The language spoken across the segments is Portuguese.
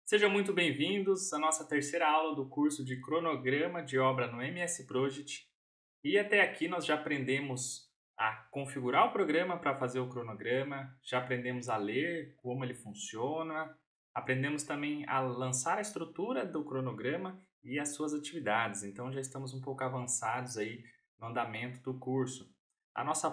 Sejam muito bem-vindos à nossa terceira aula do curso de cronograma de obra no MS Project. E até aqui nós já aprendemos a configurar o programa para fazer o cronograma, já aprendemos a ler como ele funciona, aprendemos também a lançar a estrutura do cronograma e as suas atividades. Então já estamos um pouco avançados aí no andamento do curso. Nosso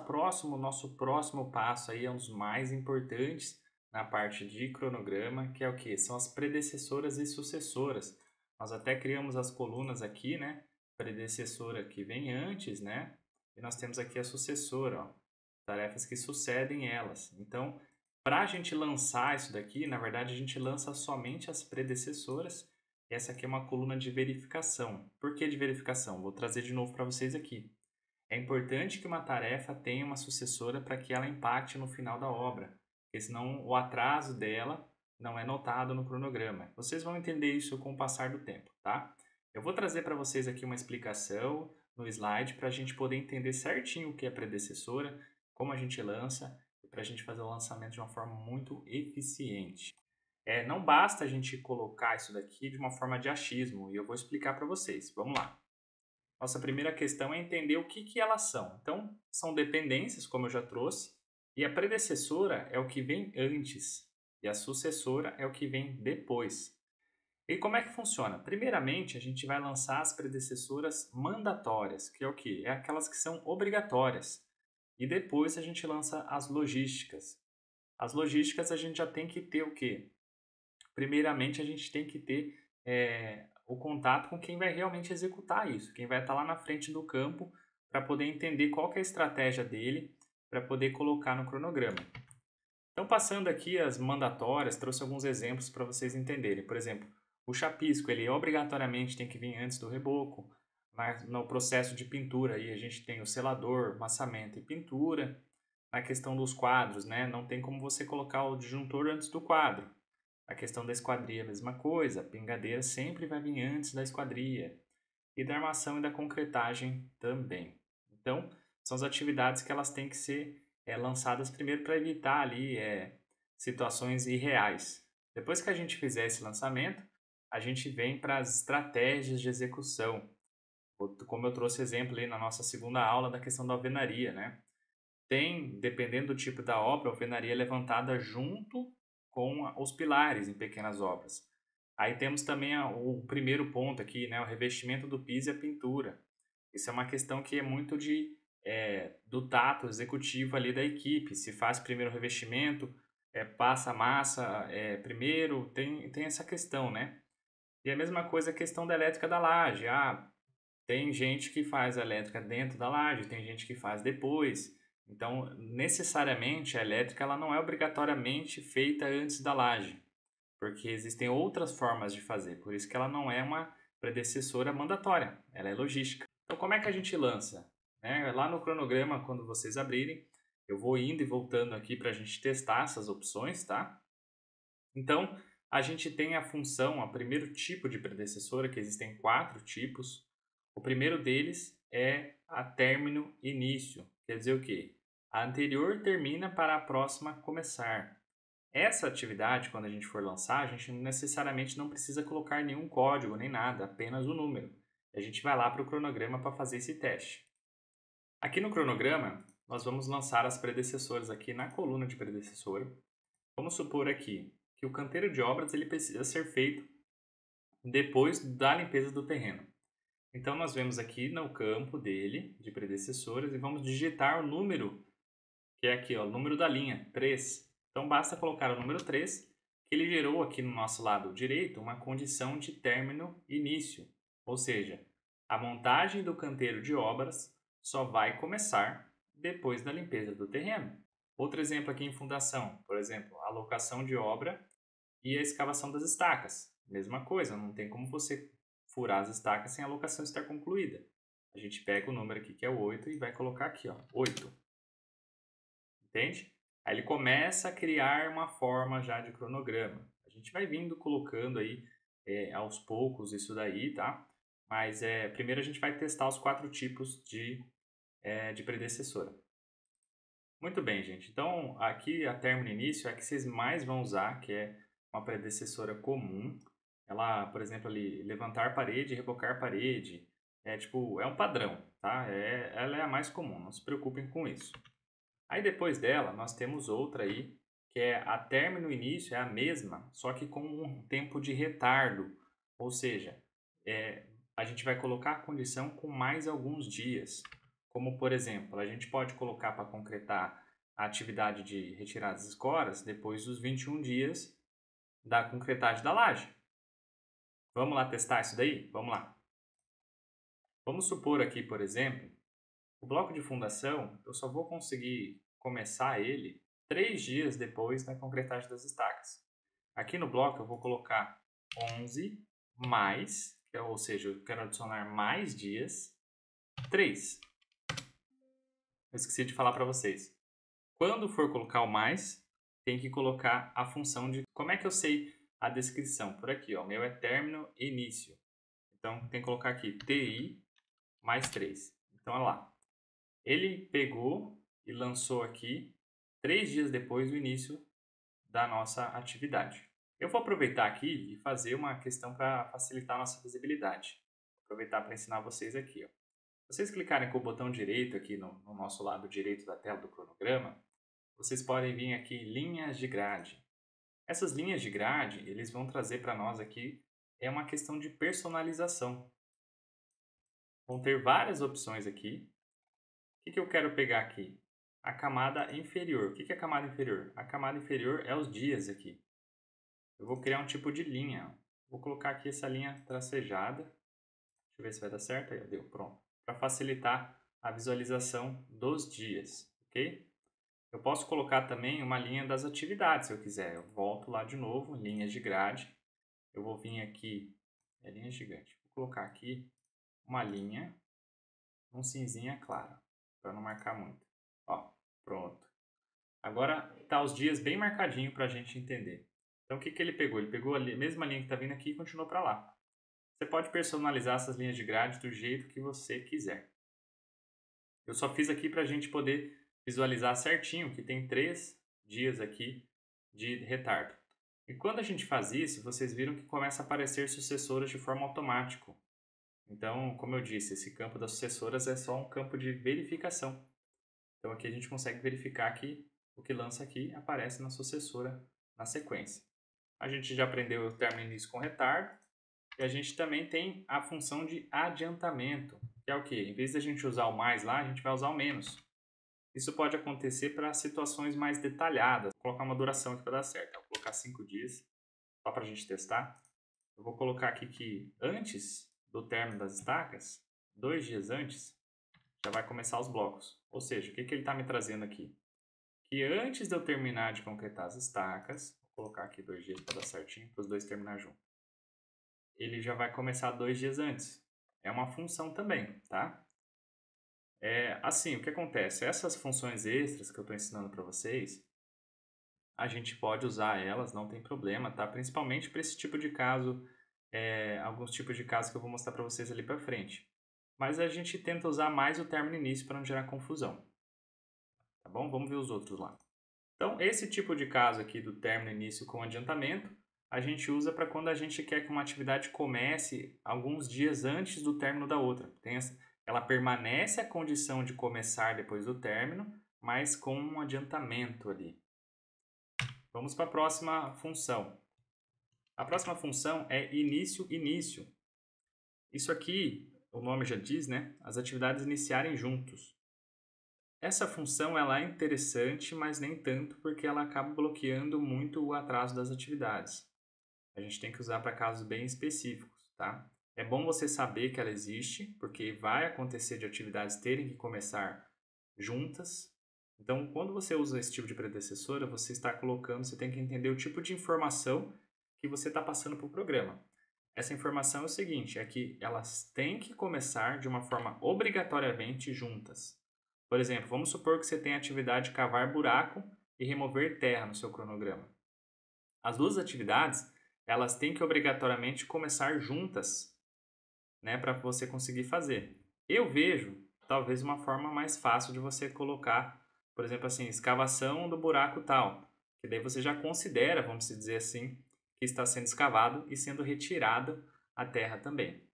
próximo passo aí é um dos mais importantes na parte de cronograma, que é o que? São as predecessoras e sucessoras. Nós até criamos as colunas aqui, né? Predecessora que vem antes, né? E nós temos aqui a sucessora, ó, tarefas que sucedem elas. Então, para a gente lançar isso daqui, na verdade a gente lança somente as predecessoras. Essa aqui é uma coluna de verificação. Por que de verificação? Vou trazer de novo para vocês aqui. É importante que uma tarefa tenha uma sucessora para que ela impacte no final da obra, porque senão o atraso dela não é notado no cronograma. Vocês vão entender isso com o passar do tempo, tá? Eu vou trazer para vocês aqui uma explicação no slide para a gente poder entender certinho o que é predecessora, como a gente lança, e para a gente fazer o lançamento de uma forma muito eficiente. Não basta a gente colocar isso daqui de uma forma de achismo, e eu vou explicar para vocês. Vamos lá. Nossa primeira questão é entender o que elas são. Então, são dependências, como eu já trouxe, e a predecessora é o que vem antes, e a sucessora é o que vem depois. E como é que funciona? Primeiramente, a gente vai lançar as predecessoras mandatórias, que é o quê? É aquelas que são obrigatórias. E depois a gente lança as logísticas. As logísticas a gente já tem que ter o quê? Primeiramente, a gente tem que ter o contato com quem vai realmente executar isso, quem vai estar lá na frente do campo para poder entender qual que é a estratégia dele para poder colocar no cronograma. Então, passando aqui as mandatórias, trouxe alguns exemplos para vocês entenderem. Por exemplo, o chapisco, ele obrigatoriamente tem que vir antes do reboco, mas no processo de pintura aí a gente tem o selador, massamento e pintura. Na questão dos quadros, né, não tem como você colocar o disjuntor antes do quadro. A questão da esquadria é a mesma coisa, a pingadeira sempre vai vir antes da esquadria. E da armação e da concretagem também. Então, são as atividades que elas têm que ser lançadas primeiro para evitar ali situações irreais. Depois que a gente fizer esse lançamento, a gente vem para as estratégias de execução. Como eu trouxe exemplo aí na nossa segunda aula da questão da alvenaria, né? Tem, dependendo do tipo da obra, a alvenaria é levantada junto com os pilares em pequenas obras. Aí temos também o primeiro ponto aqui, né, o revestimento do piso e a pintura. Isso é uma questão que é muito do tato executivo ali da equipe. Se faz primeiro o revestimento, passa a massa primeiro, tem essa questão, né? E a mesma coisa a questão da elétrica da laje. Tem gente que faz a elétrica dentro da laje, tem gente que faz depois. Então, necessariamente, a elétrica ela não é obrigatoriamente feita antes da laje, porque existem outras formas de fazer, por isso que ela não é uma predecessora mandatória, ela é logística. Então, como é que a gente lança? Lá no cronograma, quando vocês abrirem, eu vou indo e voltando aqui para a gente testar essas opções, tá? Então, a gente tem a função, o primeiro tipo de predecessora, que existem 4 tipos. O primeiro deles é a término início, quer dizer o quê? A anterior termina para a próxima começar. Essa atividade, quando a gente for lançar, a gente necessariamente não precisa colocar nenhum código nem nada, apenas o número. A gente vai lá para o cronograma para fazer esse teste. Aqui no cronograma, nós vamos lançar as predecessoras aqui na coluna de predecessora. Vamos supor aqui que o canteiro de obras ele precisa ser feito depois da limpeza do terreno. Então, nós vemos aqui no campo dele, de predecessoras, e vamos digitar o número, que é aqui, ó, o número da linha, 3. Então, basta colocar o número 3, que ele gerou aqui no nosso lado direito uma condição de término início. Ou seja, a montagem do canteiro de obras só vai começar depois da limpeza do terreno. Outro exemplo aqui em fundação, por exemplo, a alocação de obra e a escavação das estacas. Mesma coisa, não tem como você furar as estacas sem a locação estar concluída. A gente pega o número aqui que é o 8 e vai colocar aqui, ó, 8. Entende? Aí ele começa a criar uma forma já de cronograma. A gente vai vindo colocando aí aos poucos isso daí, tá? Mas primeiro a gente vai testar os 4 tipos de predecessora. Muito bem, gente. Então, aqui a término início é a que vocês mais vão usar, que é uma predecessora comum. Ela, por exemplo, ali, levantar parede, rebocar parede, é um padrão, tá? Ela é a mais comum, não se preocupem com isso. Aí depois dela, nós temos outra aí, que é a término e início, é a mesma, só que com um tempo de retardo. Ou seja, a gente vai colocar a condição com mais alguns dias. Como, por exemplo, a gente pode colocar para concretar a atividade de retirar as escoras depois dos 21 dias da concretagem da laje. Vamos lá testar isso daí? Vamos lá. Vamos supor aqui, por exemplo, o bloco de fundação, eu só vou conseguir começar ele 3 dias depois da concretagem das estacas. Aqui no bloco eu vou colocar 11 mais, ou seja, eu quero adicionar mais dias, 3. Eu esqueci de falar para vocês. Quando for colocar o mais, tem que colocar a função de... Como é que eu sei a descrição? Por aqui, ó, meu é término e início. Então, tem que colocar aqui TI mais 3. Então, olha lá. Ele pegou e lançou aqui 3 dias depois do início da nossa atividade. Eu vou aproveitar aqui e fazer uma questão para facilitar a nossa visibilidade. Vou aproveitar para ensinar vocês aqui. Ó. Se vocês clicarem com o botão direito aqui no nosso lado direito da tela do cronograma, vocês podem vir aqui linhas de grade. Essas linhas de grade, eles vão trazer para nós aqui uma questão de personalização. Vão ter várias opções aqui. O que eu quero pegar aqui? A camada inferior. O que é a camada inferior? A camada inferior é os dias aqui. Eu vou criar um tipo de linha. Vou colocar aqui essa linha tracejada. Deixa eu ver se vai dar certo. Aí, deu, pronto. Para facilitar a visualização dos dias, ok? Eu posso colocar também uma linha das atividades, se eu quiser. Eu volto lá de novo, linhas de grade. Eu vou vir aqui, linha gigante. Vou colocar aqui uma linha, um cinzinha claro, para não marcar muito. Ó, pronto. Agora tá os dias bem marcadinho para a gente entender. Então o que ele pegou? Ele pegou a mesma linha que está vindo aqui e continuou para lá. Você pode personalizar essas linhas de grade do jeito que você quiser. Eu só fiz aqui para a gente poder visualizar certinho que tem 3 dias aqui de retardo. E quando a gente faz isso, vocês viram que começa a aparecer sucessoras de forma automática. Então, como eu disse, esse campo das sucessoras é só um campo de verificação. Então aqui a gente consegue verificar que o que lança aqui aparece na sucessora na sequência. A gente já aprendeu o término início com retardo. E a gente também tem a função de adiantamento, que é o que? Em vez de a gente usar o mais lá, a gente vai usar o menos. Isso pode acontecer para situações mais detalhadas. Vou colocar uma duração aqui para dar certo. Vou colocar 5 dias, só para a gente testar. Eu vou colocar aqui que antes do término das estacas, 2 dias antes, já vai começar os blocos. Ou seja, o que ele está me trazendo aqui? Que antes de eu terminar de concretar as estacas, vou colocar aqui 2 dias para dar certinho, para os dois terminar junto. Ele já vai começar 2 dias antes. É uma função também, tá? Assim, o que acontece? Essas funções extras que eu estou ensinando para vocês, a gente pode usar elas, não tem problema, tá? Principalmente para esse tipo de caso, alguns tipos de casos que eu vou mostrar para vocês ali para frente. Mas a gente tenta usar mais o término início para não gerar confusão. Tá bom? Vamos ver os outros lá. Então, esse tipo de caso aqui do término início com adiantamento, a gente usa para quando a gente quer que uma atividade comece alguns dias antes do término da outra. Ela permanece a condição de começar depois do término, mas com um adiantamento ali. Vamos para a próxima função. A próxima função é início-início. Isso aqui, o nome já diz, né? As atividades iniciarem juntos. Essa função ela é interessante, mas nem tanto, porque ela acaba bloqueando muito o atraso das atividades. A gente tem que usar para casos bem específicos, tá? É bom você saber que ela existe, porque vai acontecer de atividades terem que começar juntas. Então, quando você usa esse tipo de predecessora, você está colocando, você tem que entender o tipo de informação que você está passando para o programa. Essa informação é o seguinte, é que elas têm que começar de uma forma obrigatoriamente juntas. Por exemplo, vamos supor que você tem a atividade de cavar buraco e remover terra no seu cronograma. As duas atividades, elas têm que obrigatoriamente começar juntas, né, para você conseguir fazer. Eu vejo, talvez, uma forma mais fácil de você colocar, por exemplo, assim, escavação do buraco tal, que daí você já considera, vamos dizer assim, que está sendo escavado e sendo retirado a terra também.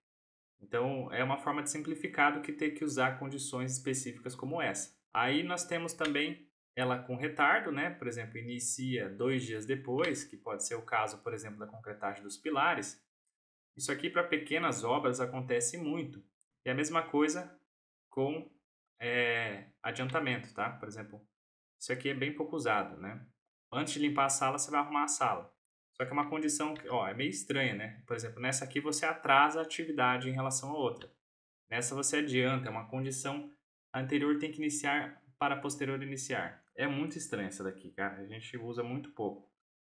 Então, é uma forma de simplificar do que ter que usar condições específicas como essa. Aí nós temos também ela com retardo, né? Por exemplo, inicia 2 dias depois, que pode ser o caso, por exemplo, da concretagem dos pilares. Isso aqui para pequenas obras acontece muito. E a mesma coisa com adiantamento, tá? Por exemplo, isso aqui é bem pouco usado, né? Antes de limpar a sala, você vai arrumar a sala. Só que é uma condição que, é meio estranha, né? Por exemplo, nessa aqui você atrasa a atividade em relação à outra. Nessa você adianta, é uma condição anterior tem que iniciar para posterior iniciar. É muito estranha essa daqui, cara. A gente usa muito pouco.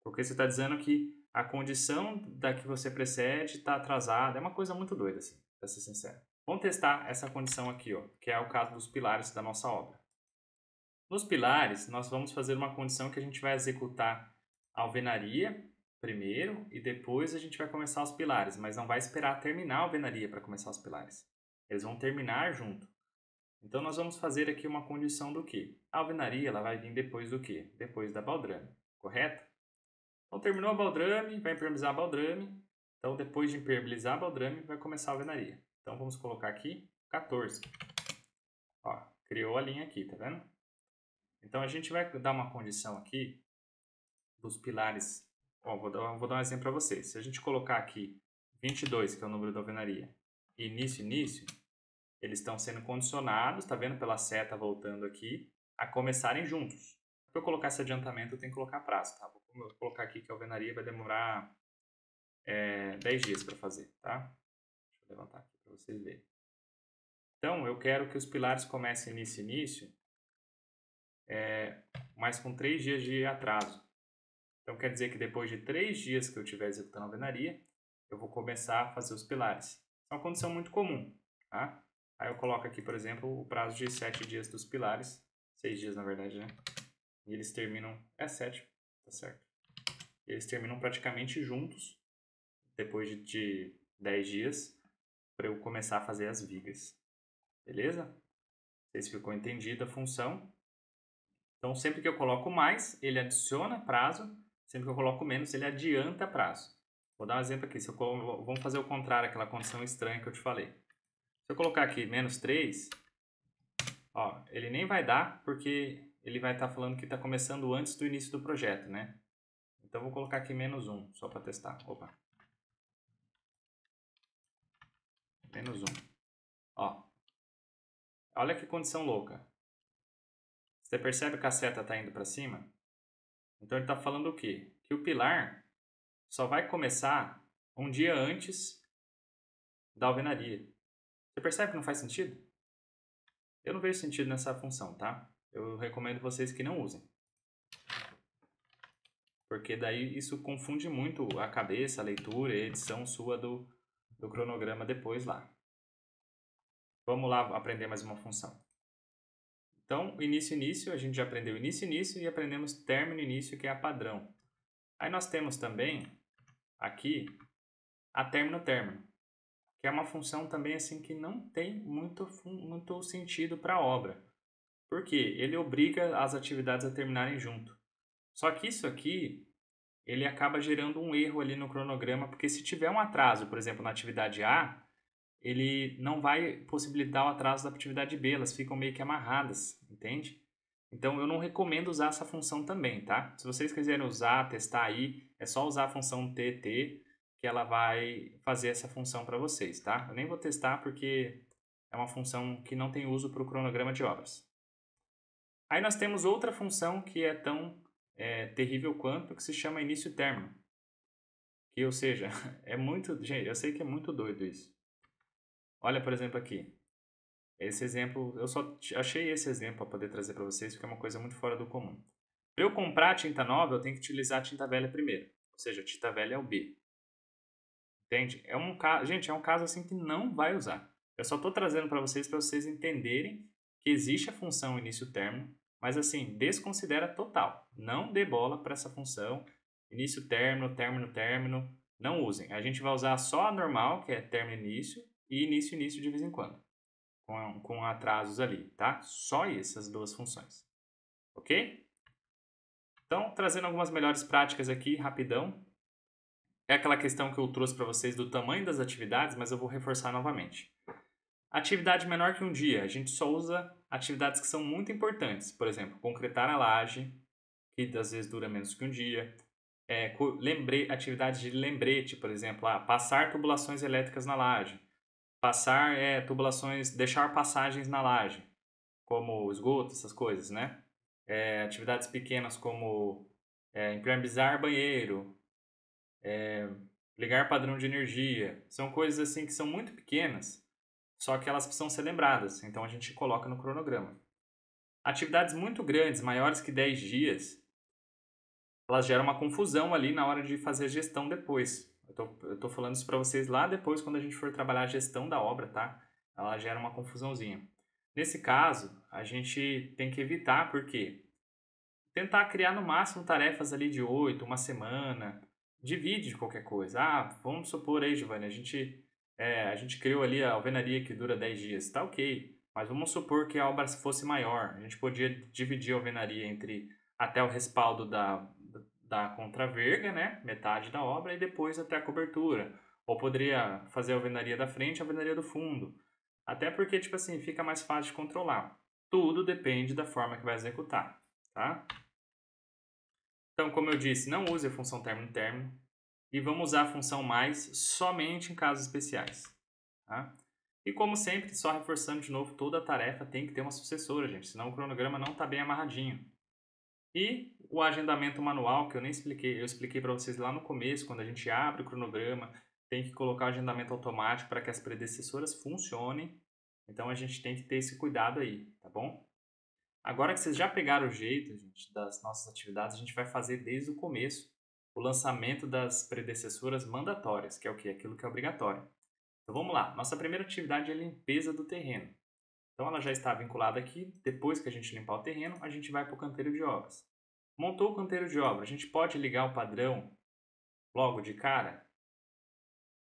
Porque você está dizendo que a condição da que você precede está atrasada. É uma coisa muito doida, assim, para ser sincero. Vamos testar essa condição aqui, ó, que é o caso dos pilares da nossa obra. Nos pilares, nós vamos fazer uma condição que a gente vai executar a alvenaria primeiro e depois a gente vai começar os pilares, mas não vai esperar terminar a alvenaria para começar os pilares. Eles vão terminar junto. Então, nós vamos fazer aqui uma condição do quê? A alvenaria ela vai vir depois do quê? Depois da baldrame, correto? Então, terminou a baldrame, vai impermeabilizar a baldrame. Então, depois de impermeabilizar a baldrame, vai começar a alvenaria. Então, vamos colocar aqui 14. Ó, criou a linha aqui, tá vendo? Então, a gente vai dar uma condição aqui dos pilares. Ó, vou dar um exemplo para vocês. Se a gente colocar aqui 22, que é o número da alvenaria, e início, eles estão sendo condicionados, tá vendo pela seta voltando aqui, a começarem juntos. Para eu colocar esse adiantamento, eu tenho que colocar prazo, tá? Vou colocar aqui que a alvenaria vai demorar 10 dias para fazer, tá? Deixa eu levantar aqui para vocês verem. Então, eu quero que os pilares comecem início, mas com 3 dias de atraso. Então, quer dizer que depois de 3 dias que eu estiver executando a alvenaria, eu vou começar a fazer os pilares. É uma condição muito comum, tá? Aí eu coloco aqui, por exemplo, o prazo de 7 dias dos pilares. 6 dias, na verdade, né? E eles terminam... 7, tá certo. E eles terminam praticamente juntos, depois de 10 dias, para eu começar a fazer as vigas. Beleza? Não sei se ficou entendida a função. Então, sempre que eu coloco mais, ele adiciona prazo. Sempre que eu coloco menos, ele adianta prazo. Vou dar um exemplo aqui. Vamos fazer o contrário, aquela condição estranha que eu te falei. Se eu colocar aqui menos 3, ó, ele nem vai dar, porque ele vai estar falando que está começando antes do início do projeto, né? Então, eu vou colocar aqui menos 1, só para testar. Opa. Menos 1. Ó, olha que condição louca. Você percebe que a seta está indo para cima? Então, ele está falando o quê? Que o pilar só vai começar um dia antes da alvenaria. Você percebe que não faz sentido? Eu não vejo sentido nessa função, tá? Eu recomendo vocês que não usem. Porque daí isso confunde muito a cabeça, a leitura e a edição sua do cronograma depois lá. Vamos lá aprender mais uma função. Então, início, a gente já aprendeu início e aprendemos término, que é a padrão. Aí nós temos também aqui a término, que é uma função também assim que não tem muito sentido para a obra. Por quê? Ele obriga as atividades a terminarem junto. Só que isso aqui, ele acaba gerando um erro ali no cronograma, porque se tiver um atraso, por exemplo, na atividade A, ele não vai possibilitar o atraso da atividade B, elas ficam meio que amarradas, entende? Então, eu não recomendo usar essa função também, tá? Se vocês quiserem usar, testar aí, é só usar a função TT, que ela vai fazer essa função para vocês, tá? Eu nem vou testar porque é uma função que não tem uso para o cronograma de obras. Aí nós temos outra função que é tão terrível quanto, que se chama início-término. Que, ou seja, é muito... Gente, eu sei que é muito doido isso. Olha, por exemplo, aqui. Esse exemplo, eu só achei esse exemplo para poder trazer para vocês, porque é uma coisa muito fora do comum. Para eu comprar tinta nova, eu tenho que utilizar a tinta velha primeiro. Ou seja, a tinta velha é o B. Entende? Gente, é um caso assim que não vai usar. Eu só estou trazendo para vocês entenderem que existe a função início-término, mas assim, desconsidera total. Não dê bola para essa função início-término, término-término. Não usem. A gente vai usar só a normal, que é término-início, e início-início de vez em quando. Com atrasos ali, tá? Só essas duas funções. Ok? Então, trazendo algumas melhores práticas aqui, rapidão. é aquela questão que eu trouxe para vocês do tamanho das atividades, mas eu vou reforçar novamente. Atividade menor que um dia, a gente só usa atividades que são muito importantes. Por exemplo, concretar a laje, que às vezes dura menos que um dia. Atividade de lembrete, por exemplo, passar tubulações elétricas na laje. Passar tubulações, deixar passagens na laje, como esgoto, essas coisas, né? Atividades pequenas como impermeabilizar banheiro, ligar padrão de energia. São coisas assim que são muito pequenas, só que elas precisam ser lembradas, então a gente coloca no cronograma. Atividades muito grandes, maiores que 10 dias, elas geram uma confusão ali na hora de fazer a gestão depois. Eu tô falando isso para vocês lá depois, quando a gente for trabalhar a gestão da obra, tá? Ela gera uma confusãozinha. Nesse caso, a gente tem que evitar, porque tentar criar no máximo tarefas ali de 8, uma semana, divide qualquer coisa. Vamos supor aí, Giovanni, a gente criou ali a alvenaria que dura 10 dias, tá ok. Mas vamos supor que a obra fosse maior. A gente podia dividir a alvenaria entre até o respaldo da contraverga, né? Metade da obra, e depois até a cobertura. Ou poderia fazer a alvenaria da frente e a alvenaria do fundo. Até porque, tipo assim, fica mais fácil de controlar. Tudo depende da forma que vai executar, tá? Então, como eu disse, não use a função término-término e vamos usar a função mais somente em casos especiais, tá? E como sempre, só reforçando de novo, toda tarefa tem que ter uma sucessora, gente, senão o cronograma não está bem amarradinho. E o agendamento manual, que eu nem expliquei, eu expliquei para vocês lá no começo, quando a gente abre o cronograma, tem que colocar o agendamento automático para que as predecessoras funcionem. Então a gente tem que ter esse cuidado aí, tá bom? Agora que vocês já pegaram o jeito, gente, das nossas atividades, a gente vai fazer desde o começo o lançamento das predecessoras mandatórias, que é o quê? Aquilo que é obrigatório. Então vamos lá. Nossa primeira atividade é a limpeza do terreno. Então ela já está vinculada aqui. Depois que a gente limpar o terreno, a gente vai para o canteiro de obras. Montou o canteiro de obra, a gente pode ligar o padrão logo de cara?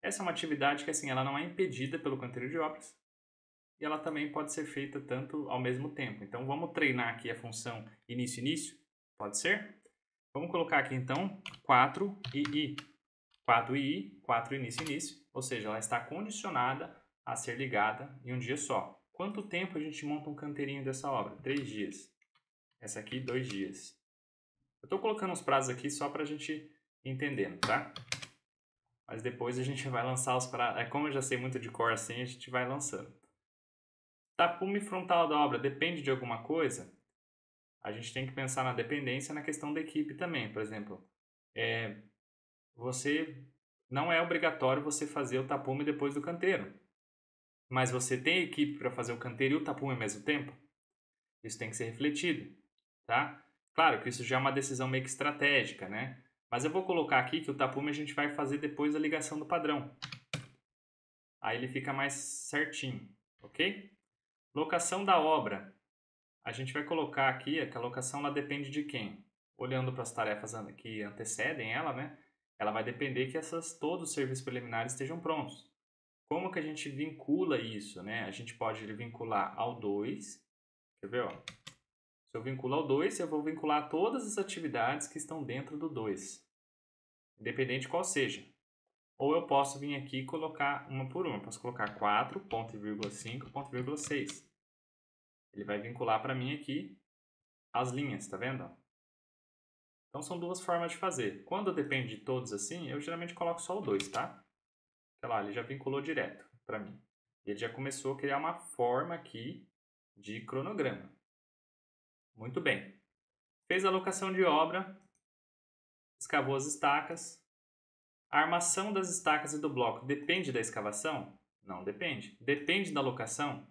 Essa é uma atividade que assim, ela não é impedida pelo canteiro de obras e ela também pode ser feita tanto ao mesmo tempo. Então vamos treinar aqui a função início-início? Pode ser? Vamos colocar aqui então 4 e i. 4 e i, 4 início-início, ou seja, ela está condicionada a ser ligada em um dia só. Quanto tempo a gente monta um canteirinho dessa obra? 3 dias. Essa aqui, 2 dias. Eu estou colocando uns prazos aqui só para a gente ir entendendo, tá? Mas depois a gente vai lançar os prazos. Como eu já sei muito de cor assim, a gente vai lançando. Tapume frontal da obra depende de alguma coisa? A gente tem que pensar na dependência na questão da equipe também. Por exemplo, você não é obrigatório você fazer o tapume depois do canteiro. Mas você tem equipe para fazer o canteiro e o tapume ao mesmo tempo? Isso tem que ser refletido, tá? Claro que isso já é uma decisão meio que estratégica, né? Mas eu vou colocar aqui que o tapume a gente vai fazer depois da ligação do padrão. Aí ele fica mais certinho, ok? Locação da obra. A gente vai colocar aqui que a locação ela depende de quem? Olhando para as tarefas que antecedem ela, né? Ela vai depender que todos os serviços preliminares estejam prontos. Como que a gente vincula isso, né? A gente pode vincular ao 2. Quer ver, ó? Se eu vinculo ao 2, eu vou vincular todas as atividades que estão dentro do 2, independente de qual seja. Ou eu posso vir aqui e colocar uma por uma. Eu posso colocar 4, ponto e vírgula 5, ponto e vírgula 6. Ele vai vincular para mim aqui as linhas, tá vendo? Então são duas formas de fazer. Quando depende de todos assim, eu geralmente coloco só o 2, tá? Sei lá, ele já vinculou direto para mim. E ele já começou a criar uma forma aqui de cronograma. Muito bem. Fez a alocação de obra, escavou as estacas. A armação das estacas e do bloco depende da escavação? Não depende. Depende da alocação?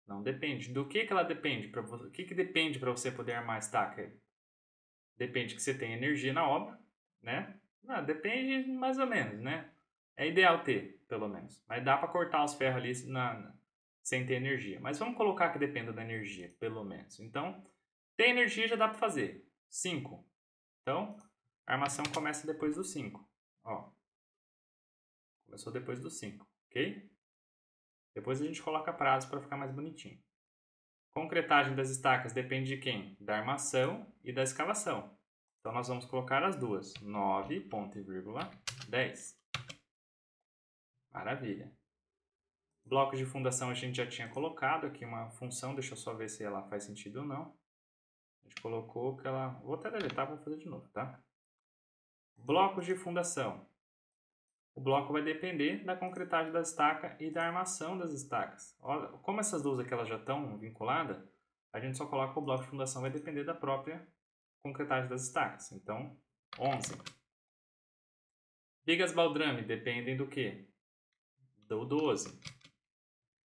Não depende. Do que ela depende? O que depende para você poder armar a estaca? Depende que você tenha energia na obra, né? Não, depende mais ou menos, né? É ideal ter, pelo menos. Mas dá para cortar os ferros ali sem ter energia. Mas vamos colocar que dependa da energia, pelo menos. Então, tem energia já dá para fazer. 5. Então, a armação começa depois do 5. Ó, começou depois do 5, ok? Depois a gente coloca prazo para ficar mais bonitinho. Concretagem das estacas depende de quem? Da armação e da escavação. Então, nós vamos colocar as duas. 9 ponto e vírgula 10. Maravilha. Blocos de fundação a gente já tinha colocado aqui uma função. Deixa eu só ver se ela faz sentido ou não. A gente colocou que ela... Vou até deletar, vou fazer de novo, tá? Blocos de fundação. O bloco vai depender da concretagem da estaca e da armação das estacas. Olha, como essas duas aqui elas já estão vinculadas, a gente só coloca que o bloco de fundação vai depender da própria concretagem das estacas. Então, 11. Vigas baldrame dependem do quê? Do 12.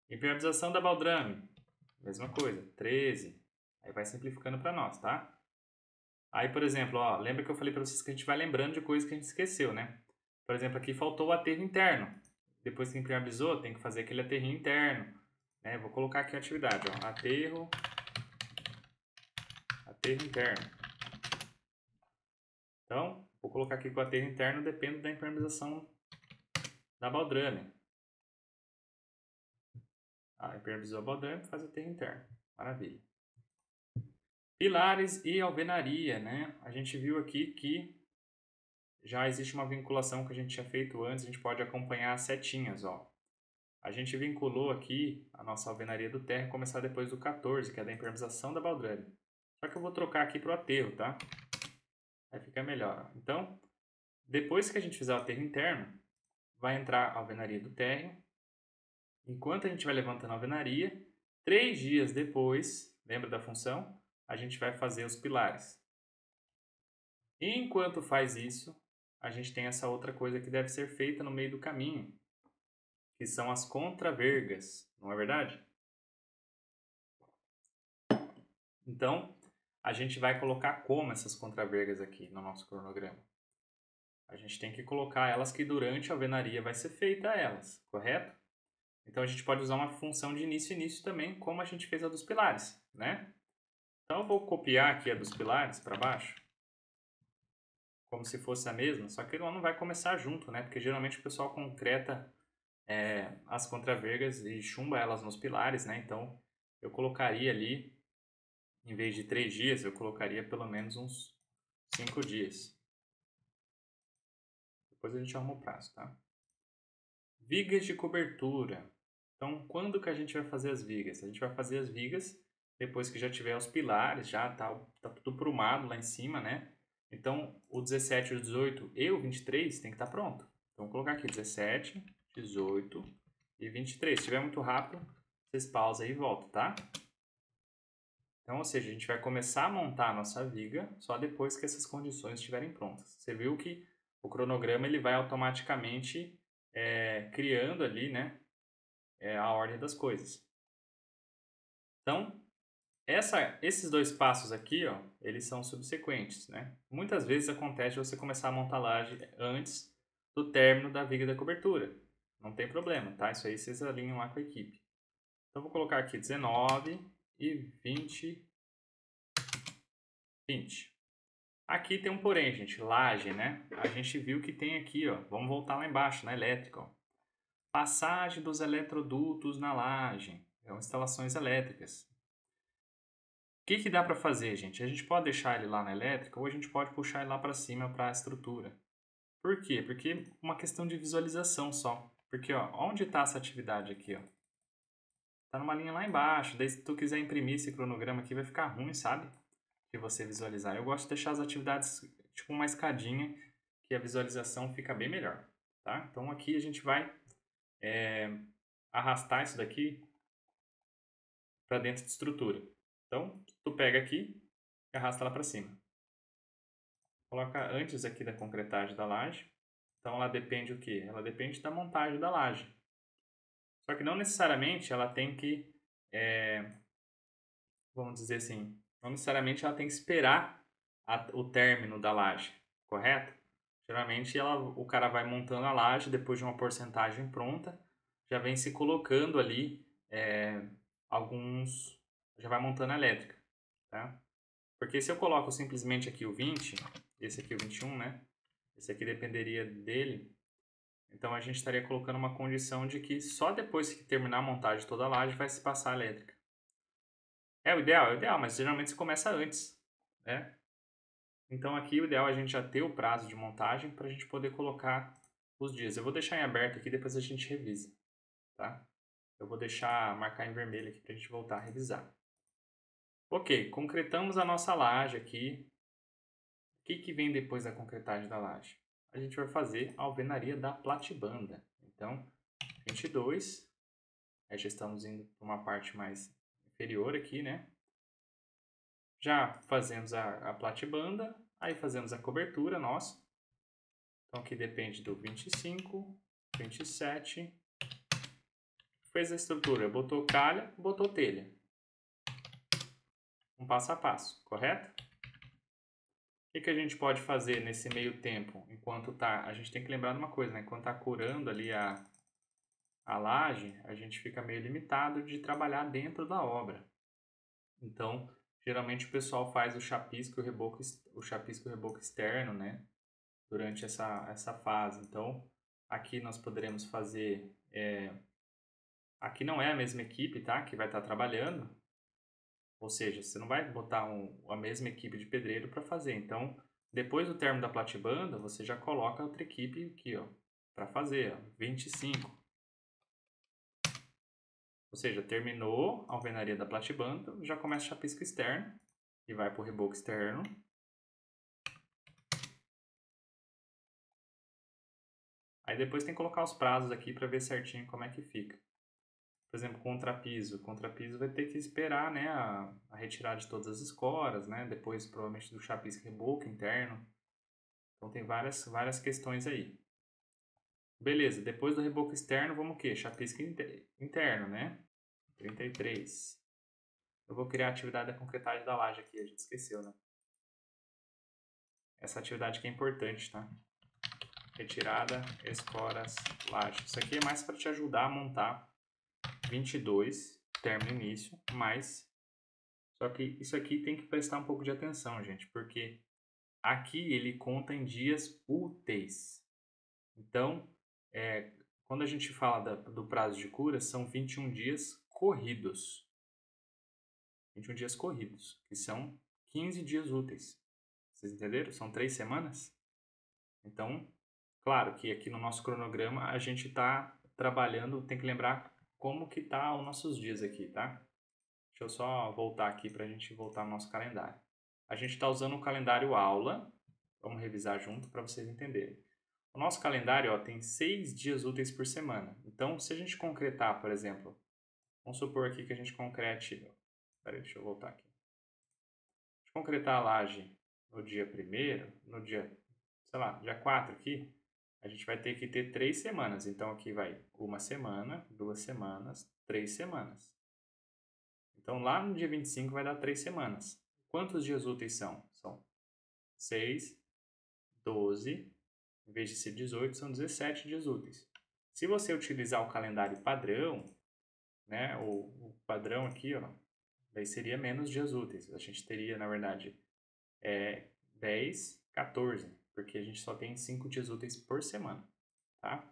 Impermeabilização da baldrame, mesma coisa, 13. Aí vai simplificando para nós, tá? Aí, por exemplo, ó, lembra que eu falei para vocês que a gente vai lembrando de coisas que a gente esqueceu, né? Por exemplo, aqui faltou o aterro interno. Depois que impermeabilizou, tem que fazer aquele aterrinho interno. Né? Vou colocar aqui a atividade, ó, aterro interno. Então, vou colocar aqui que o aterro interno depende da impermeabilização da baldrame. Impermeabilizou a baldrame, faz o aterro interno. Maravilha. Pilares e alvenaria, né? A gente viu aqui que já existe uma vinculação que a gente tinha feito antes, a gente pode acompanhar as setinhas, ó. A gente vinculou aqui a nossa alvenaria do térreo começar depois do 14, que é da impermeabilização da baldrame. Só que eu vou trocar aqui para o aterro, tá? Aí fica melhor. Então, depois que a gente fizer o aterro interno, vai entrar a alvenaria do térreo. Enquanto a gente vai levantando a alvenaria, 3 dias depois, lembra da função? A gente vai fazer os pilares. E enquanto faz isso, a gente tem essa outra coisa que deve ser feita no meio do caminho, que são as contravergas, não é verdade? Então, a gente vai colocar como essas contravergas aqui no nosso cronograma? A gente tem que colocar elas que durante a alvenaria vai ser feita elas, correto? Então, a gente pode usar uma função de início e início também, como a gente fez a dos pilares, né? Então, eu vou copiar aqui a dos pilares para baixo, como se fosse a mesma, só que ela não vai começar junto, né? Porque geralmente o pessoal concreta as contravergas e chumba elas nos pilares, né? Então, eu colocaria ali, em vez de 3 dias, eu colocaria pelo menos uns 5 dias. Depois a gente arruma o prazo, tá? Vigas de cobertura. Então, quando que a gente vai fazer as vigas? A gente vai fazer as vigas depois que já tiver os pilares, já tá tudo prumado lá em cima, né? Então, o 17, o 18 e o 23 tem que estar pronto. Então, vou colocar aqui 17, 18 e 23. Se estiver muito rápido, vocês pausam aí e voltam, tá? Então, ou seja, a gente vai começar a montar a nossa viga só depois que essas condições estiverem prontas. Você viu que o cronograma ele vai automaticamente criando ali, né, a ordem das coisas. Então, esses dois passos aqui, ó, eles são subsequentes, né? Muitas vezes acontece você começar a montar a laje antes do término da viga da cobertura. Não tem problema, tá? Isso aí vocês alinham lá com a equipe. Então, vou colocar aqui 19 e 20. Aqui tem um porém, gente, laje, né? A gente viu que tem aqui, ó, vamos voltar lá embaixo, na elétrica, ó. Passagem dos eletrodutos na laje, instalações elétricas. O que dá para fazer, gente? A gente pode deixar ele lá na elétrica ou a gente pode puxar ele lá para cima para a estrutura. Por quê? Porque é uma questão de visualização só. Porque, ó, onde está essa atividade aqui, ó? Tá numa linha lá embaixo. Daí, se tu quiser imprimir esse cronograma aqui, vai ficar ruim, sabe? De você visualizar. Eu gosto de deixar as atividades tipo uma escadinha, que a visualização fica bem melhor, tá? Então, aqui a gente vai arrastar isso daqui para dentro de estrutura. Então, tu pega aqui e arrasta lá para cima. Coloca antes aqui da concretagem da laje. Então, ela depende o quê? Ela depende da montagem da laje. Só que não necessariamente ela tem que, vamos dizer assim, não necessariamente ela tem que esperar o término da laje, correto? Geralmente o cara vai montando a laje depois de uma porcentagem pronta, já vem se colocando ali alguns, já vai montando a elétrica, tá? Porque se eu coloco simplesmente aqui o 20, esse aqui o 21, né? Esse aqui dependeria dele. Então a gente estaria colocando uma condição de que só depois que terminar a montagem de toda a laje vai se passar a elétrica. É o ideal, mas geralmente se começa antes, né? Então aqui o ideal é a gente já ter o prazo de montagem para a gente poder colocar os dias. Eu vou deixar em aberto aqui, depois a gente revisa, tá? Eu vou deixar marcar em vermelho aqui para a gente voltar a revisar. Ok, concretamos a nossa laje aqui. O que vem depois da concretagem da laje? A gente vai fazer a alvenaria da platibanda. Então, 22, aí já estamos indo para uma parte mais inferior aqui, né? Já fazemos a platibanda, aí fazemos a cobertura nossa. Então aqui depende do 25, 27. Fez a estrutura, botou calha, botou telha. Um passo a passo, correto? O que a gente pode fazer nesse meio tempo, enquanto tá... A gente tem que lembrar de uma coisa, né? Enquanto tá curando ali a laje, a gente fica meio limitado de trabalhar dentro da obra. Então, geralmente o pessoal faz o chapisco e o reboco externo, né? Durante essa fase. Então, aqui nós poderemos fazer... Aqui não é a mesma equipe, tá? Que vai estar trabalhando. Ou seja, você não vai botar a mesma equipe de pedreiro para fazer. Então, depois do término da platibanda, você já coloca outra equipe aqui, ó, para fazer, ó, 25. Ou seja, terminou a alvenaria da platibanda, já começa o chapisco externo e vai para o reboco externo. Aí depois tem que colocar os prazos aqui para ver certinho como é que fica. Por exemplo, contrapiso. Contrapiso vai ter que esperar, né, a retirada de todas as escoras, né, depois provavelmente do chapisco reboco interno. Então tem várias questões aí. Beleza, depois do reboco externo, vamos o quê? Chapisco interno, né? 33. Eu vou criar a atividade da concretagem da laje aqui, a gente esqueceu, né? Essa atividade que é importante, tá? Retirada, escoras, laje. Isso aqui é mais para te ajudar a montar 22, término e início, mas... Só que isso aqui tem que prestar um pouco de atenção, gente, porque aqui ele conta em dias úteis. Então, quando a gente fala do prazo de cura, são 21 dias corridos. 21 dias corridos, que são 15 dias úteis. Vocês entenderam? São 3 semanas. Então, claro que aqui no nosso cronograma a gente está trabalhando, tem que lembrar como que tá os nossos dias aqui, tá? Deixa eu só voltar aqui para a gente voltar no nosso calendário. A gente está usando o calendário aula. Vamos revisar junto para vocês entenderem. O nosso calendário ó, tem 6 dias úteis por semana. Então, se a gente concretar, por exemplo, vamos supor aqui que a gente concrete... Peraí, deixa eu voltar aqui. Se concretar a laje no dia 1º, no dia, sei lá, dia 4 aqui, a gente vai ter que ter 3 semanas. Então, aqui vai 1 semana, 2 semanas, 3 semanas. Então, lá no dia 25 vai dar 3 semanas. Quantos dias úteis são? São 6, 12, em vez de ser 18, são 17 dias úteis. Se você utilizar o calendário padrão, né, o padrão aqui, ó, daí seria menos dias úteis. A gente teria, na verdade, 10, 14, porque a gente só tem 5 dias úteis por semana, tá?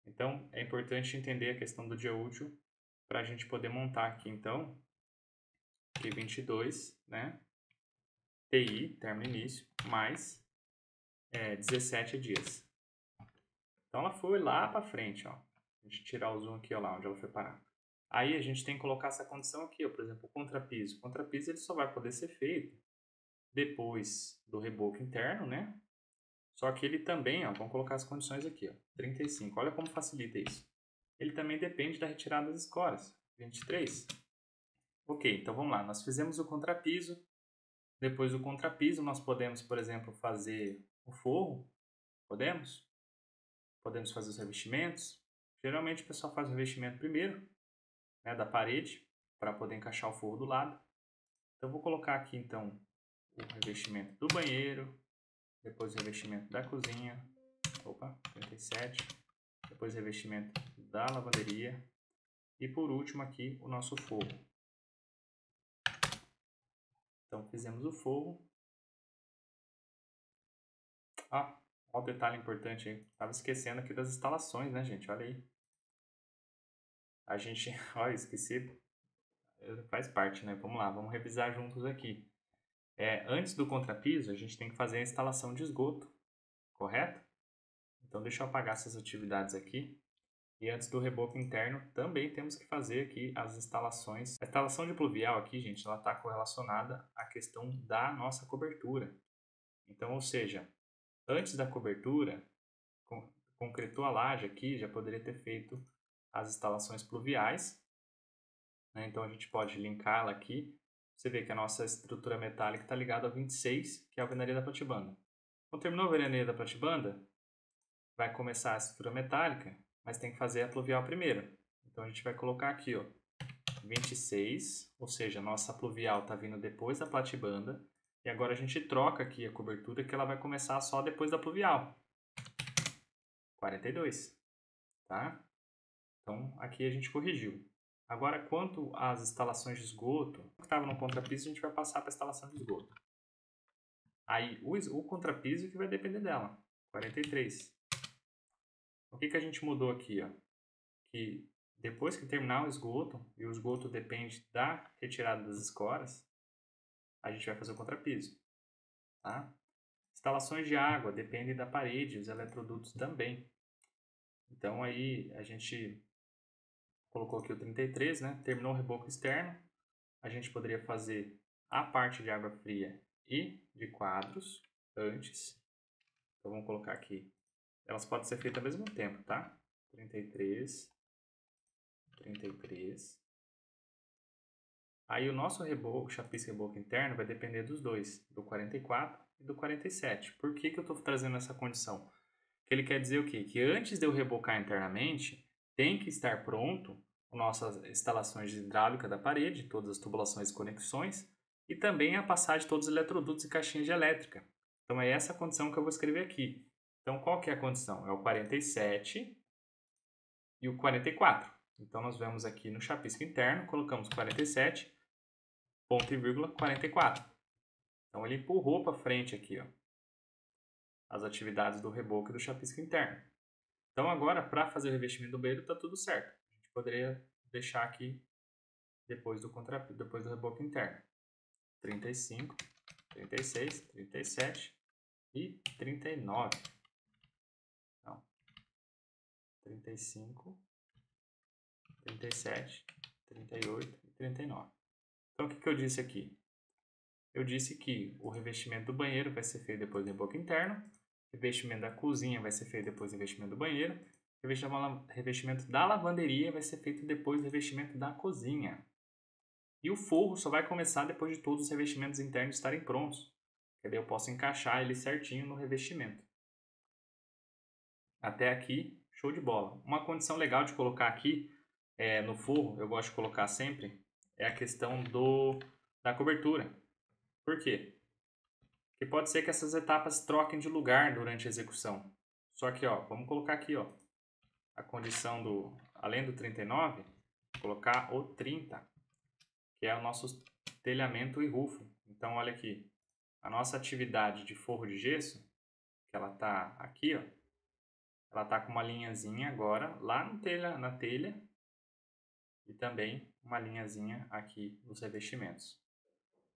Então, é importante entender a questão do dia útil para a gente poder montar aqui, então, que 22, né? TI, término início, mais 17 dias. Então ela foi lá para frente, ó. A gente tirar o zoom aqui, ó lá, onde ela foi parar. Aí a gente tem que colocar essa condição aqui, ó, por exemplo, o contrapiso. O contrapiso ele só vai poder ser feito depois do reboco interno, né? Só que ele também, ó, vamos colocar as condições aqui, ó, 35. Olha como facilita isso. Ele também depende da retirada das escoras, 23. Ok, então vamos lá. Nós fizemos o contrapiso. Depois do contrapiso, nós podemos, por exemplo, fazer o forro. Podemos? Podemos fazer os revestimentos. Geralmente o pessoal faz o revestimento primeiro, né, da parede, para poder encaixar o forro do lado. Então eu vou colocar aqui então o revestimento do banheiro, depois o revestimento da cozinha, 37, depois o revestimento da lavanderia e por último aqui o nosso forro. Então fizemos o forro. Olha o detalhe importante aí. Tava esquecendo aqui das instalações, né, gente? Olha aí. A gente, olha, esqueci. Faz parte, né? Vamos lá, vamos revisar juntos aqui. Antes do contrapiso, a gente tem que fazer a instalação de esgoto, correto? Então, deixa eu apagar essas atividades aqui. E antes do reboco interno, também temos que fazer aqui as instalações. A instalação de pluvial aqui, gente, ela está correlacionada à questão da nossa cobertura. Então, ou seja, antes da cobertura, concretou a laje aqui, já poderia ter feito as instalações pluviais, né? Então, a gente pode linká-la aqui. Você vê que a nossa estrutura metálica está ligada a 26, que é a alvenaria da platibanda. Quando terminou a alvenaria da platibanda, vai começar a estrutura metálica, mas tem que fazer a pluvial primeiro. Então, a gente vai colocar aqui, ó, 26, ou seja, a nossa pluvial está vindo depois da platibanda. E agora a gente troca aqui a cobertura, que ela vai começar só depois da pluvial. 42, tá? Então, aqui a gente corrigiu. Agora, quanto às instalações de esgoto, que estava no contrapiso, a gente vai passar para a instalação de esgoto. Aí, o contrapiso que vai depender dela, 43. O que a gente mudou aqui, ó? Que depois que terminar o esgoto, e o esgoto depende da retirada das escoras, a gente vai fazer o contrapiso, tá? Instalações de água dependem da parede, os eletrodutos também. Então aí a gente colocou aqui o 33, né? Terminou o reboco externo, a gente poderia fazer a parte de água fria e de quadros antes. Então vamos colocar aqui. Elas podem ser feitas ao mesmo tempo, tá? 33, 33. Aí o nosso reboco, chapisco reboco interno vai depender dos dois, do 44 e do 47. Por que eu estou trazendo essa condição? Que ele quer dizer o quê? Que antes de eu rebocar internamente, tem que estar pronto nossas instalações de hidráulica da parede, todas as tubulações e conexões, e também a passagem de todos os eletrodutos e caixinhas de elétrica. Então é essa a condição que eu vou escrever aqui. Então qual que é a condição? É o 47 e o 44. Então nós vemos aqui no chapisco interno, colocamos 47, ponto e vírgula, 44. Então ele empurrou para frente aqui, ó, as atividades do reboco e do chapisco interno. Então agora, para fazer o revestimento do banheiro, está tudo certo. A gente poderia deixar aqui depois depois do reboco interno. 35, 36, 37 e 39. Não. 35, 37, 38 e 39. Então o que eu disse aqui? Eu disse que o revestimento do banheiro vai ser feito depois do reboco interno, o revestimento da cozinha vai ser feito depois do revestimento do banheiro, o revestimento da lavanderia vai ser feito depois do revestimento da cozinha. E o forro só vai começar depois de todos os revestimentos internos estarem prontos, que daí eu posso encaixar ele certinho no revestimento. Até aqui, show de bola. Uma condição legal de colocar aqui no forro, eu gosto de colocar sempre, é a questão da cobertura. Por quê? Porque pode ser que essas etapas troquem de lugar durante a execução. Só que, ó, vamos colocar aqui, ó, a condição além do 39, colocar o 30, que é o nosso telhamento e rufo. Então, olha aqui, a nossa atividade de forro de gesso, que ela tá aqui, ó, ela tá com uma linhazinha agora lá na telha e também uma linhazinha aqui nos revestimentos.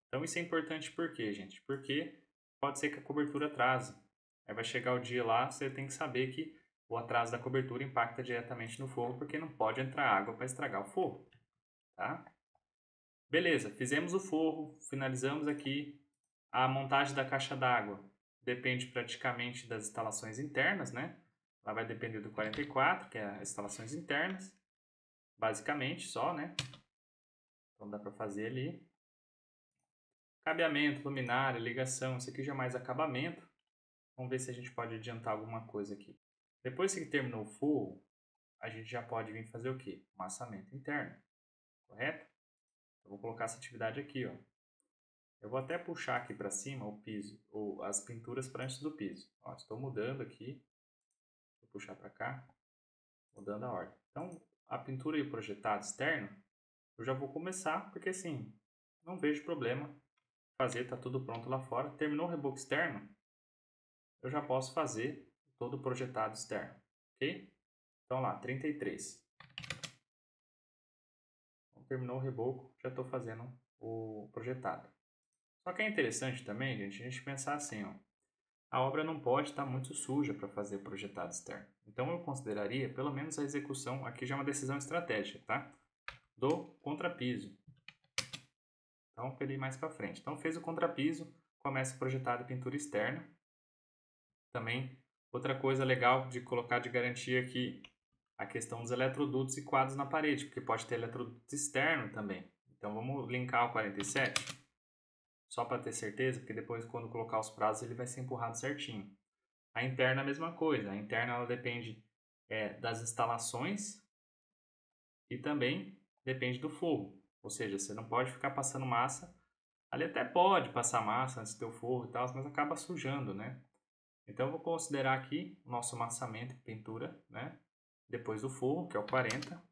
Então, isso é importante por quê, gente? Porque pode ser que a cobertura atrase. Aí vai chegar o dia lá, você tem que saber que o atraso da cobertura impacta diretamente no forro, porque não pode entrar água para estragar o forro, tá? Beleza, fizemos o forro, finalizamos aqui. A montagem da caixa d'água depende praticamente das instalações internas, né? Ela vai depender do 44, que é as instalações internas, basicamente só, né? Então dá para fazer ali. Cabeamento, luminária, ligação, isso aqui já é mais acabamento. Vamos ver se a gente pode adiantar alguma coisa aqui. Depois que terminou o forro, a gente já pode vir fazer o quê? Massamento interno, correto? Eu vou colocar essa atividade aqui, ó. Eu vou até puxar aqui para cima o piso, ou as pinturas para antes do piso. Ó, estou mudando aqui, vou puxar para cá, mudando a ordem. Então, a pintura e o projetado externo, eu já vou começar, porque assim, não vejo problema fazer, tá tudo pronto lá fora. Terminou o reboco externo, eu já posso fazer todo o projetado externo, ok? Então lá, 33. Então, terminou o reboco, já estou fazendo o projetado. Só que é interessante também, gente, a gente pensar assim, ó. A obra não pode estar muito suja para fazer o projetado externo. Então eu consideraria pelo menos a execução, aqui já é uma decisão estratégica, tá? Do contrapiso. Então, para ele ir mais para frente. Então, fez o contrapiso, começa a projetar a pintura externa. Também, outra coisa legal de colocar de garantia aqui, a questão dos eletrodutos e quadros na parede, porque pode ter eletroduto externo também. Então, vamos linkar o 47, só para ter certeza, porque depois, quando colocar os prazos, ele vai ser empurrado certinho. A interna, a mesma coisa. A interna, ela depende das instalações e também depende do forro. Ou seja, você não pode ficar passando massa. Ali até pode passar massa antes de ter o forro e tal, mas acaba sujando, né? Então eu vou considerar aqui o nosso amassamento e pintura, né? Depois do forro, que é o 40.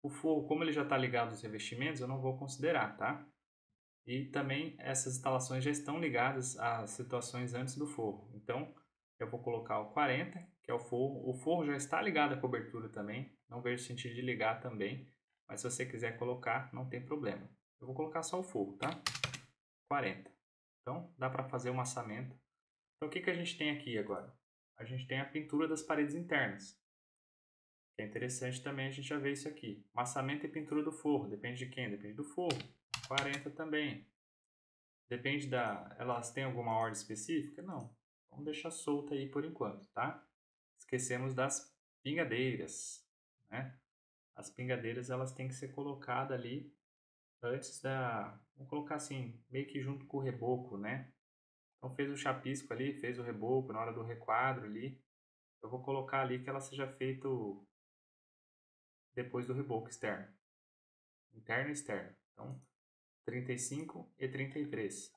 O forro, como ele já está ligado aos revestimentos, eu não vou considerar, tá? E também essas instalações já estão ligadas às situações antes do forro. Então eu vou colocar o 40, que é o forro. O forro já está ligado à cobertura também. Não vejo sentido de ligar também. Mas se você quiser colocar, não tem problema. Eu vou colocar só o forro, tá? 40. Então dá para fazer o amassamento. Então o que a gente tem aqui agora? A gente tem a pintura das paredes internas. Que é interessante também a gente já ver isso aqui. Amassamento e pintura do forro. Depende de quem? Depende do forro. 40 também. Depende da... Elas têm alguma ordem específica? Não. Vamos deixar solta aí por enquanto, tá? Esquecemos das pingadeiras, né? As pingadeiras, elas têm que ser colocadas ali antes da... Vamos colocar assim, meio que junto com o reboco, né? Então fez o chapisco ali, fez o reboco na hora do requadro ali. Eu vou colocar ali que ela seja feita depois do reboco externo. Interno e externo. Então, 35 e 33.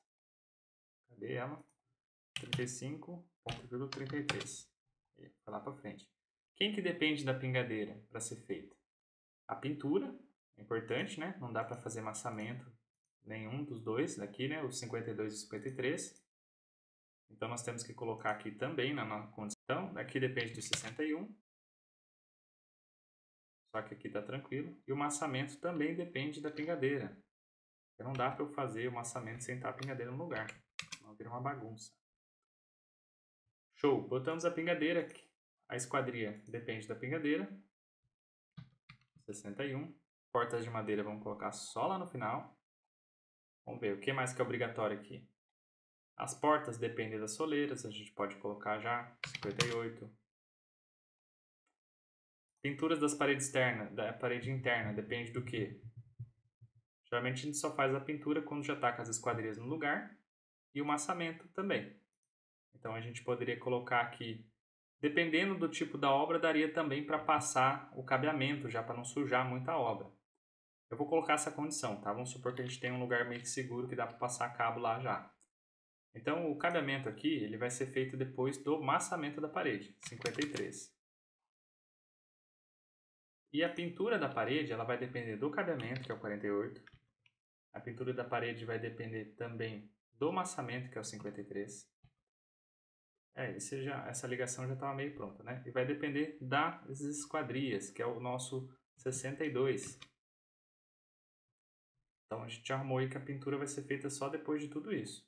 Cadê ela? 35,33. Vai lá para frente. Quem que depende da pingadeira para ser feita? A pintura, é importante, né? Não dá para fazer amassamento nenhum dos dois daqui, né? Os 52 e 53. Então nós temos que colocar aqui também na nossa condição. Daqui depende do 61. Só que aqui está tranquilo. E o amassamento também depende da pingadeira. Porque não dá para eu fazer o amassamento sem estar a pingadeira no lugar. Senão vira uma bagunça. Show! Botamos a pingadeira aqui. A esquadria depende da pingadeira. 61. Portas de madeira vamos colocar só lá no final. Vamos ver o que mais que é obrigatório aqui. As portas dependem das soleiras. A gente pode colocar já 58. Pinturas das paredes externas, da parede interna, depende do que? Geralmente a gente só faz a pintura quando já está com as esquadrias no lugar e o massamento também. Então a gente poderia colocar aqui, dependendo do tipo da obra, daria também para passar o cabeamento já para não sujar muita obra. Eu vou colocar essa condição, tá? Vamos supor que a gente tem um lugar meio que seguro que dá para passar cabo lá já. Então o cabeamento aqui ele vai ser feito depois do massamento da parede, 53. E a pintura da parede, ela vai depender do cabeamento, que é o 48. A pintura da parede vai depender também do massamento, que é o 53. Essa ligação já estava meio pronta, né? E vai depender das esquadrias, que é o nosso 62. Então a gente arrumou aí que a pintura vai ser feita só depois de tudo isso.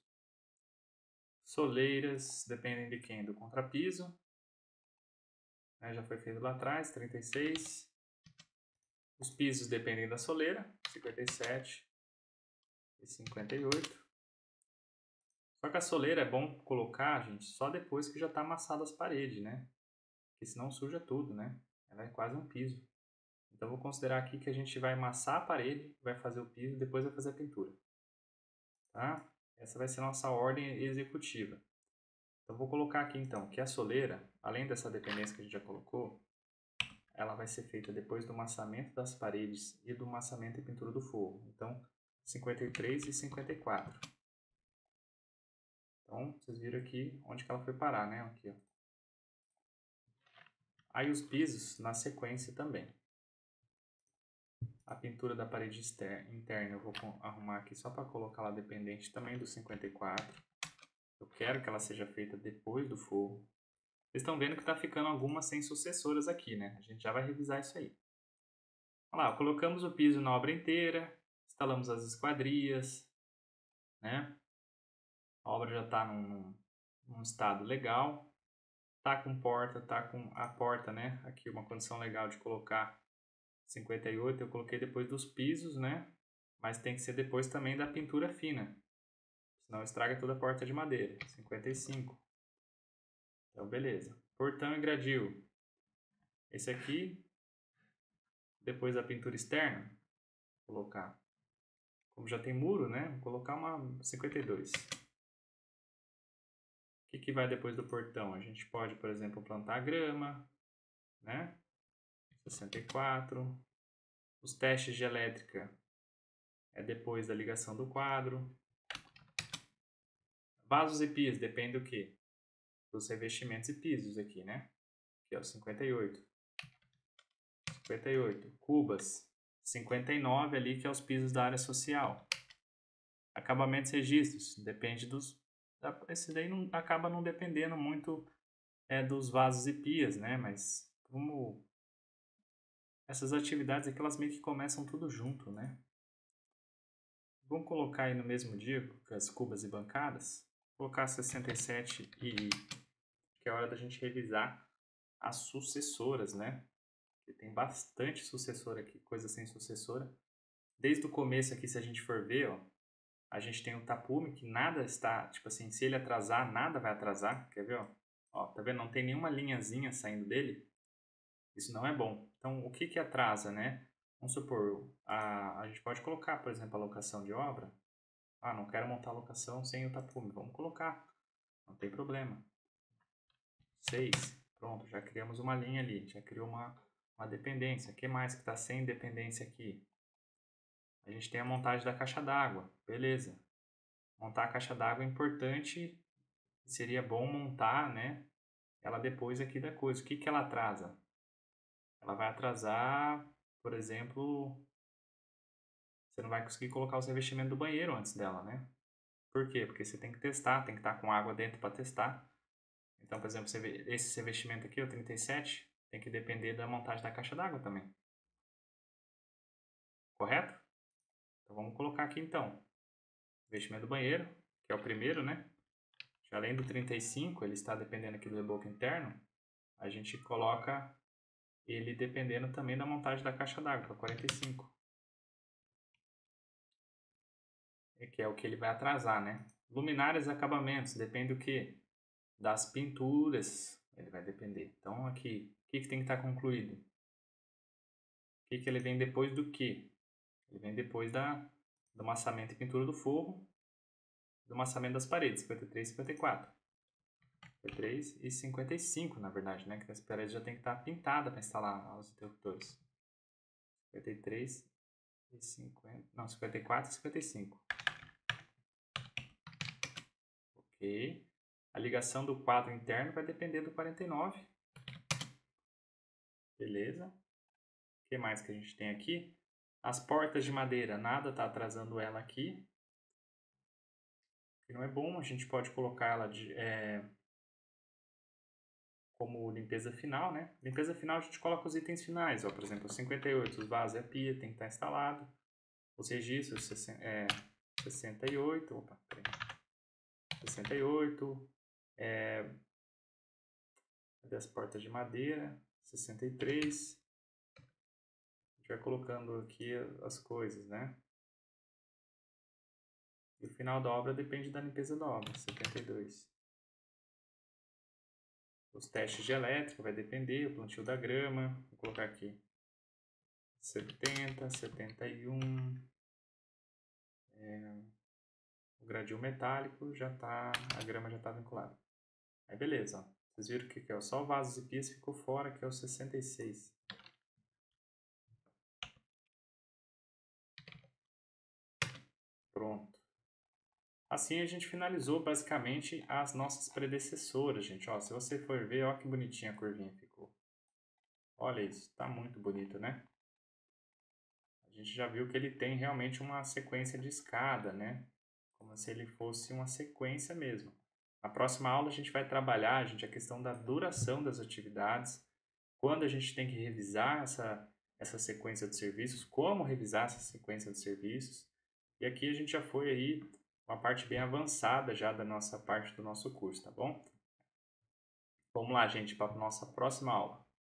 Soleiras dependem de quem? Do contrapiso. Já foi feito lá atrás, 36. Os pisos dependem da soleira, 57 e 58. Só que a soleira é bom colocar, gente, só depois que já está amassada as paredes, né? Porque senão suja tudo, né? Ela é quase um piso. Então vou considerar aqui que a gente vai amassar a parede, vai fazer o piso e depois vai fazer a pintura. Tá? Essa vai ser a nossa ordem executiva. Então vou colocar aqui então que a soleira, além dessa dependência que a gente já colocou, ela vai ser feita depois do amassamento das paredes e do amassamento e pintura do forro. Então 53 e 54. Então vocês viram aqui onde que ela foi parar, né? Aqui, ó. Aí os pisos na sequência também. A pintura da parede interna eu vou arrumar aqui só para colocar ela dependente também do 54. Eu quero que ela seja feita depois do forro. Vocês estão vendo que está ficando algumas sem sucessoras aqui, né? A gente já vai revisar isso aí. Olha lá, colocamos o piso na obra inteira, instalamos as esquadrias, né? A obra já está num estado legal. Tá com porta, tá com a porta, né? Aqui uma condição legal de colocar 58, eu coloquei depois dos pisos, né? Mas tem que ser depois também da pintura fina, senão estraga toda a porta de madeira. 55. Então, beleza. Portão e gradil. Esse aqui, depois da pintura externa, vou colocar. Como já tem muro, né? Vou colocar uma 52. O que vai depois do portão? A gente pode, por exemplo, plantar grama, né? 64. Os testes de elétrica é depois da ligação do quadro. Vasos e pias, depende do quê? Dos revestimentos e pisos aqui, né? Aqui, ó, 58. 58. Cubas, 59 ali, que é os pisos da área social. Acabamentos e registros, depende dos... Esse daí não, acaba não dependendo muito dos vasos e pias, né? Mas como essas atividades aqui, elas meio que começam tudo junto, né? Vamos colocar aí no mesmo dia com as cubas e bancadas. Vou colocar 67 e que é hora da gente revisar as sucessoras, né? Porque tem bastante sucessora aqui, coisa sem sucessora. Desde o começo aqui, se a gente for ver, ó, a gente tem o tapume, que nada está, tipo assim, se ele atrasar, nada vai atrasar. Quer ver, ó? Ó, tá vendo? Não tem nenhuma linhazinha saindo dele. Isso não é bom. Então, o que que atrasa, né? Vamos supor, a gente pode colocar, por exemplo, a locação de obra. Ah, não quero montar a locação sem o tapume. Vamos colocar. Não tem problema. 6. Pronto, já criamos uma linha ali. Já criou uma dependência. O que mais que está sem dependência aqui? A gente tem a montagem da caixa d'água. Beleza. Montar a caixa d'água é importante. Seria bom montar, né? Ela depois aqui da coisa. O que que ela atrasa? Ela vai atrasar, por exemplo, você não vai conseguir colocar os revestimentos do banheiro antes dela, né? Por quê? Porque você tem que testar, tem que estar com água dentro para testar. Então, por exemplo, esse revestimento aqui, o 37, tem que depender da montagem da caixa d'água também. Correto? Então, vamos colocar aqui então. Revestimento do banheiro, que é o primeiro, né? Além do 35, ele está dependendo aqui do reboco interno, a gente coloca ele dependendo também da montagem da caixa d'água, que é o 45. Que é o que ele vai atrasar, né? Luminárias e acabamentos, depende do que? Das pinturas, ele vai depender. Então, aqui, o que tem que estar concluído? O que ele vem depois do que? Ele vem depois do massamento e pintura do forro, do massamento das paredes, 53 e 54. 53 e 55, na verdade, né? Que as paredes já tem que estar pintadas para instalar os interruptores. 53 e 50... Não, 54 e 55. Ok. A ligação do quadro interno vai depender do 49. Beleza. O que mais que a gente tem aqui? As portas de madeira, nada está atrasando ela aqui. Que não é bom, a gente pode colocar ela como limpeza final, né? Limpeza final a gente coloca os itens finais, ó, por exemplo, 58, os vasos e a pia tem que estar instalado. Os registros, 68, opa, peraí. 68, cadê as portas de madeira? 63. A gente vai colocando aqui as coisas, né? E o final da obra depende da limpeza da obra, 72. Os testes de elétrica vai depender, o plantio da grama, vou colocar aqui 70, 71. O gradil metálico já tá, a grama já está vinculada. Aí beleza, ó. Vocês viram que aqui, ó, só vasos e pias ficou fora, que é o 66. Pronto. Assim a gente finalizou basicamente as nossas predecessoras, gente. Ó, se você for ver, ó que bonitinha a curvinha ficou. Olha isso, tá muito bonito, né? A gente já viu que ele tem realmente uma sequência de escada, né? Como se ele fosse uma sequência mesmo. Na próxima aula a gente vai trabalhar, gente, a questão da duração das atividades, quando a gente tem que revisar essa sequência de serviços, como revisar essa sequência de serviços. E aqui a gente já foi aí uma parte bem avançada já da nossa parte do nosso curso, tá bom? Vamos lá, gente, para a nossa próxima aula.